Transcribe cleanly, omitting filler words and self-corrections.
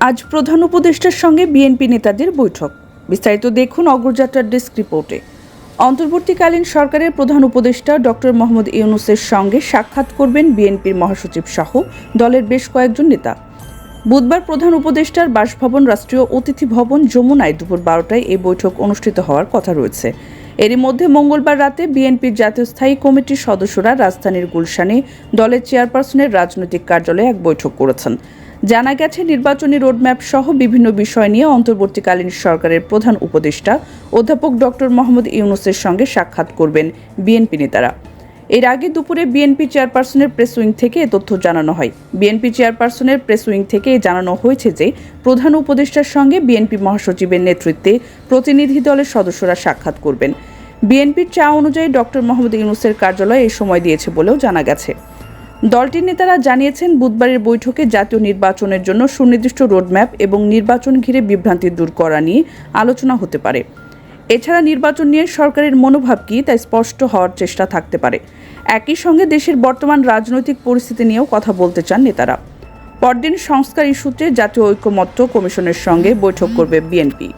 আজ প্রধান উপদেষ্টার সঙ্গে বিএনপি নেতাদের বৈঠক। বিস্তারিত দেখুন অগ্রযাত্রার ডেস্ক রিপোর্টে। অন্তর্বর্তীকালীন সরকারের প্রধান উপদেষ্টা ডক্টর মোহাম্মদ ইউনূসের সঙ্গে সাক্ষাৎ করবেন বিএনপির মহাসচিব সহ দলের বেশ কয়েকজন নেতা। বুধবার প্রধান উপদেষ্টার বাসভবন রাষ্ট্রীয় অতিথি ভবন যমুনায় দুপুর 12টায় এই বৈঠক অনুষ্ঠিত হওয়ার কথা রয়েছে। এরই মধ্যে মঙ্গলবার রাতে বিএনপির জাতীয় স্থায়ী কমিটির সদস্যরা রাজধানীর গুলশানে দলের চেয়ারপারসনের রাজনৈতিক কার্যালয়ে এক বৈঠক করেছেন। জানা গেছে, নির্বাচনী রোডম্যাপ সহ বিভিন্ন বিষয় নিয়ে অন্তর্বর্তীকালীন সরকারের প্রধান উপদেষ্টা অধ্যাপক ডক্টর মোহাম্মদ ইউনূসের সঙ্গে সাক্ষাৎ করবেন বিএনপি নেতারা। এর আগে দুপুরে বিএনপি চেয়ারপারসনের প্রেস উইং থেকে এ তথ্য জানানো হয়। বিএনপি চেয়ারপারসনের প্রেস উইং থেকে জানানো হয়েছে যে প্রধান উপদেষ্টার সঙ্গে বিএনপি মহাসচিবের নেতৃত্বে প্রতিনিধি দলের সদস্যরা সাক্ষাৎ করবেন। বিএনপির চাওয়া অনুযায়ী ডক্টর মোহাম্মদ ইউনূসের কার্যালয় এই সময় দিয়েছে বলেও জানা গেছে। দলটির নেতারা জানিয়েছেন, বুধবারের বৈঠকে জাতীয় নির্বাচনের জন্য সুনির্দিষ্ট রোডম্যাপ এবং নির্বাচন ঘিরে বিভ্রান্তি দূর করা নিয়ে আলোচনা হতে পারে। এছাড়া নির্বাচন নিয়ে সরকারের মনোভাব কী তা স্পষ্ট হওয়ার চেষ্টা থাকতে পারে। একই সঙ্গে দেশের বর্তমান রাজনৈতিক পরিস্থিতি নিয়েও কথা বলতে চান নেতারা। পরদিন সংস্কার ইস্যুতে জাতীয় ঐকমত্য কমিশনের সঙ্গে বৈঠক করবে বিএনপি।